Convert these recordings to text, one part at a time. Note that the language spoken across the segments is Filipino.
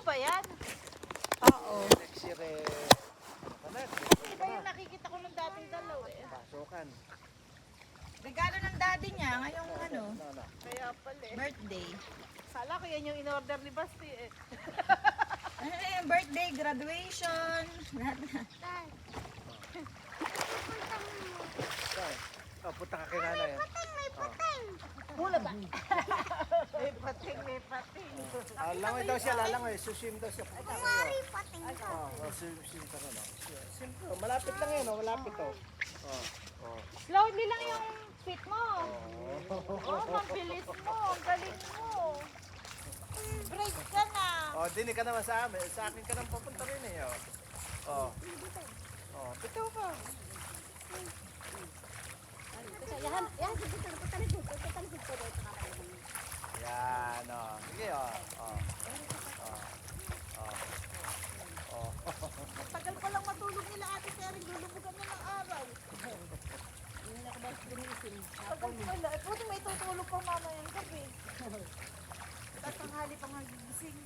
ba yan? Oo. Sexy re. Kasi iba yung nakikita ko ng dating dalaw eh. Pasukan. Regalo ng daddy niya ngayong Kaya pala eh. birthday. Sala ko yan yung in-order ni Basti eh. Ano na yung birthday, graduation, lahat na. Oh, punta ka kay nanay. Hula ba? May pating, may pating. Lalangoy daw siya, lalangoy. Susim daw siya. Kumari pating ka. Susim ka na. Simple. Malapit lang yun, malapit oh. Slowly lang yung feet mo. Oh, mabilis mo. Ang galing mo. Break ka na. Oh, dinig ka naman sa amin. Sa akin ka nang papunta rin eh. Oh. Oh, bitaw ka. Yan, oh. Sige, oh. Tagal pa lang matulog nila ate Kering. Lulubugan na ng araw. Tagal pala. Eh, puti may tutulog pang mamayang gabi. Tapos tanghali pang hagigising.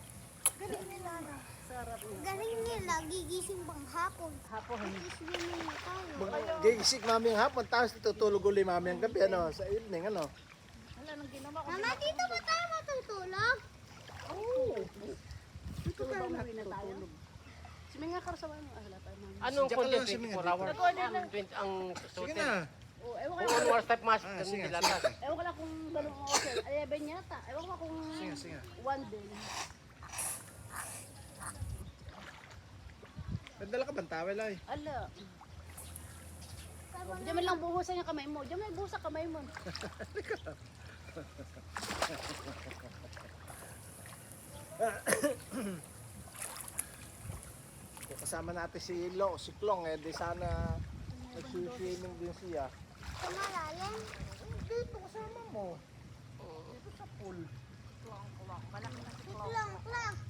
Galing nila na. Sarap. Galing nila, gigising pang hapon. Swimming na tayo. Gigising mami ang hapon, tapos tutulog ulit mami ang gabi, ano, sa evening, ano. Wala nang ginawa ko. Mama, dito ba tayo matutulog? Anong Diyan ka lang content? si Minga 24 hours? Ang Sige total. na. Kung anong oras type mas, ganun sige, dilatas. Ewan ko lang kung ganun ang oras. 11 yata. Ewan ko lang kung Sige. 1 din. Nagdala ka bang tawel ay? Ala. Diyan man lang buhusan yung kamay mo. Diyan may buhos sa kamay mo. Kasama natin si Klong, di sana nag-swimming din siya. Sa malalim. Dito kasama mo. Dito sa pool. Klong.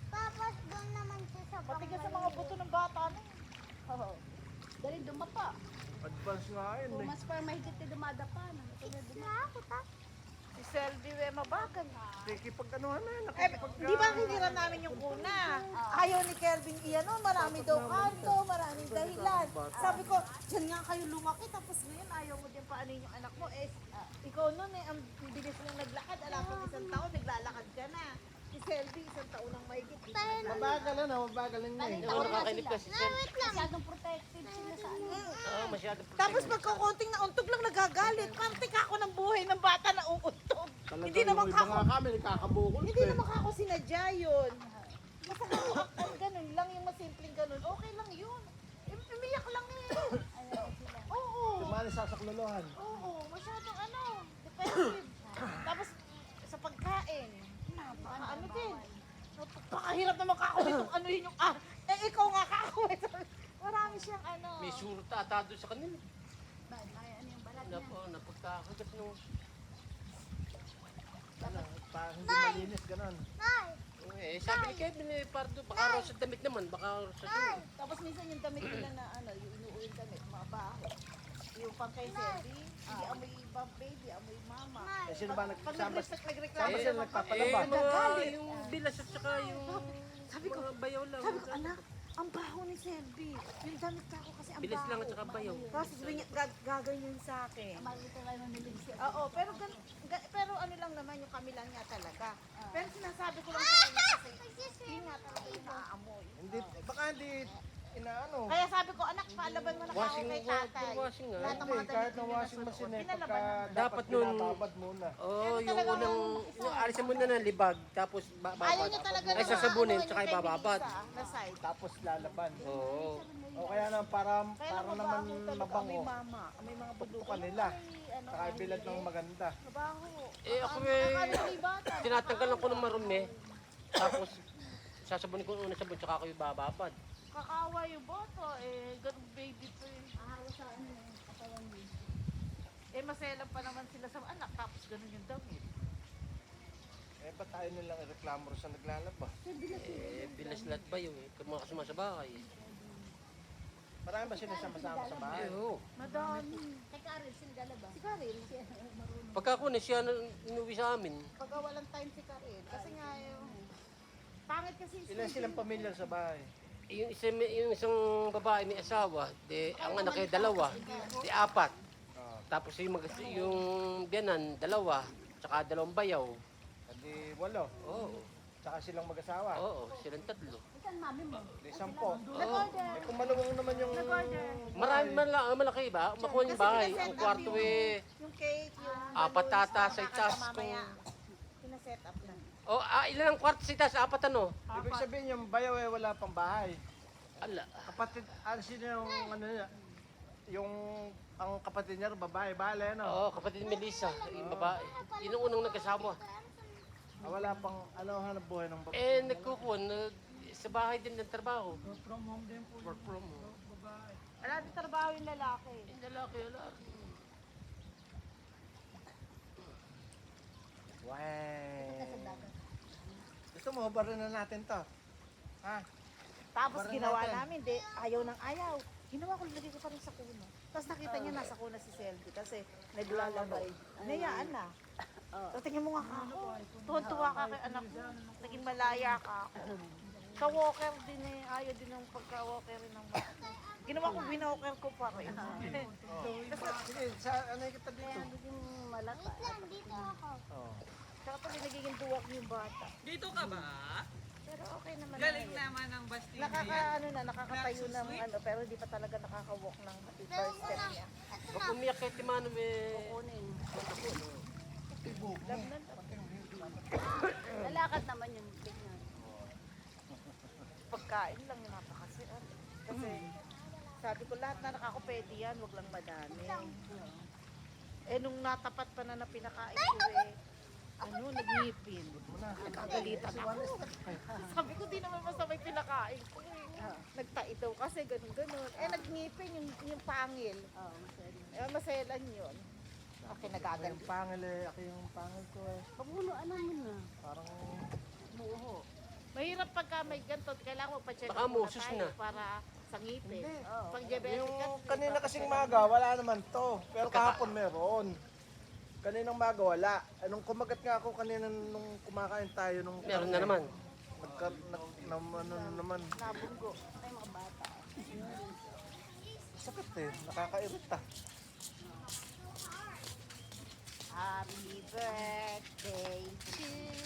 Tapos doon naman siya sa Matigas sa mga buto ng bata na. Oo. Dali dumapa. Advance nga yun O eh. mas parang mahigit na dumadapa na. Ako ta. Si Selby, we mabagal. Kikipag-anuhan na yun. Di ba hiniram namin yung kuna? Ayaw ni Kelvin iyan nun, marami daw kanto, maraming dahilan. Sabi ko, dyan nga kayo lumaki, tapos ngayon ayaw mo din paanin yung anak mo. Eh, ikaw nun eh, ang bilis mo naglakad, alam mo isang taon, naglalakad ka na. Si Selby, isang taon ang mahigit. Mabagal na, mabagal na yun eh. Ako nakakalip kasi. Wait lang. Masyadong protected sila sa ano. Oo, masyado. Tapos pagkakunting na untog lang nagagalit. Parte ka ako ng buhay ng bata na uuntog. Talagang Hindi naman yung iba kako. nga kami, nagkakabukol Hindi naman ako sinadya yun. Basta ang ganun lang, yung masimpleng ganun, okay lang yun. Umiyak lang eh. Oo. Tumali sasaklolohan. Oo, masyadong ano, defensive. Tapos sa pagkain, ano din. Pakahirap naman kakawin itong ano yun yung, ikaw nga kakawin. Marami siyang ano. May surta atado sa kanila. Ano yung balat niya. Napagkakagat nung... Parang hindi malinis, ganun. Nay. Sabi ni Kevin eh, Pardo, baka raw sa damit naman, baka raw sa damit. Tapos minsan yung damit nila na ano, yung inuuwi damit, mabaho. Yung pang kay Selby, hindi amoy ibang baby, amoy mama. Eh, sino ba Pag nagreklamo nagreklamo sila sila nagpapalaba? Yung bilas at saka yung Sabi ko, mga bayaw lang. sabi ko, anak, ang baho ni Selby. Yung damit ka ako kasi ang Bilis baho. lang at saka bayaw. Tapos sabi niya, gagawin yun sa akin. Malito tayo ng nilig siya. Oo, pero ano lang naman yung kami lang niya talaga. Pero sinasabi ko lang sa kanya kasi yun nga talaga yung naaamoy. Hindi, baka hindi inaano. Kaya sabi ko, anak, paalaban mo na ako Washing, kay tatay. washing Lahat ng Hindi, mga kahit damit na nila washing nasuot, machine eh, pinalaban pagka naman. dapat nun- binababad muna. Oh, yung talaga unang, ang yung alisin mo na ng libag, tapos babad. Ayaw niya talaga Ay, sasabunin, tsaka yung kay ibababad. Melissa na side. Tapos lalaban. Oo. O kaya na para Kaya naman talaga, mabango. may mama, may mga budukan Tutukan nila. Ano, Saka bilad ng maganda. mabaho. Eh ako Akala eh, may bata. tinatanggalan ko ng marumi. Tapos, sasabunin ko una sabon, tsaka ako ibababad. Kakawa yung boto, ganun baby to eh. Ahawa sa ano yung katawan niya. Maselang pa naman sila sa anak, tapos ganun yung damit. Eh, ba't tayo nilang ireklamo rin sa naglalaba? Bilas lahat ba yun eh, kung mga kasama sa bahay. Marami ba sinasama-sama sa bahay? Oo. Madami. Kay Karel, sino dala ba? Si Karel, Pagka ako na siya inuwi sa amin. pagka walang time si Karel. Kasi nga yung, pangit kasi Ilan silang pamilya sa bahay? Yung isang babae may asawa, ang anak ay dalawa, apat. Oh. Tapos yung biyanan, dalawa, tsaka dalawang bayaw. Hindi 8. Oo, Tsaka silang mag-asawa. oo, silang tatlo. Hindi 10. Eh, kung maluwang naman yung... Marami malaki ba? Makuha yung bahay. Ang kwarto eh, Yung cake, yung... apat tata sa itas. Mamaya, pinaset up na. Ilan ang kwarto sa itas? Apat ano? Ibig sabihin yung bayaw eh wala pang bahay. Ala. Kapatid, sino yung ano niya? Yung ang kapatid niya, babae, bale, no? Oo, kapatid ni Melissa, yung babae. Yun ang unang nagkasama. Wala pang ano hanap buhay ng babae. Nagkukuha, sa bahay din ng trabaho. Work from home din po. Work from home. Wala din trabaho yung lalaki. Yung lalaki. Wow. Gusto mo, barin na natin to. Ha? Tapos Parang ginawa natin. namin, ayaw ng ayaw. Ginawa ko, lagay ko pa rin sa kuno. Tapos nakita niya nasa kuno si Selby kasi naglalabay. Nayaan na. So, tingin mo nga ako. Tuwan-tuwa ka kay anak mo. Naging malaya ka ako. Sa walker din eh. Ayaw din ng pagka-walker ng bata. Ginawa ko, binawker ko pa rin. Sige, sa ano yung kita dito? Wait lang, dito ako. Oh. Saka pala nagiging duwak yung bata. Dito ka ba? Pero okay naman. Galing na yun. naman ang Bastille. Nakakatayo ng ano, pero di pa talaga nakaka-walk ng first step niya. Pag umiyak kay Timano, may... Lalakad naman yung tignan. Pagkain lang yung napakasiran. Kasi sabi ko lahat na nakakopedi yan, wag lang madami. Nung natapat pa na pinakain ko nagngipin. Nagkagalitan ako. Sabi ko di naman masamay pinakain ko Nagtai daw kasi ganun-ganun. Nagngipin yung pangil. Maselan yun. Okay, nagagal. Yung pangil eh, ako yung pangil ko eh. Pabunuan naman na. Parang Mahirap pagka may ganito, kailangan mo pa-check Baka musos na. para sa ngipin. Hindi. Pag diabetic yung ka, kanina kasing maga, wala naman to. Pero kahapon meron. Kaninang maga wala. Nung kumagat nga ako kanina nung kumakain tayo nung Meron na naman. naman. nabunggo. Sakit eh, nakakairita. Happy birthday to you.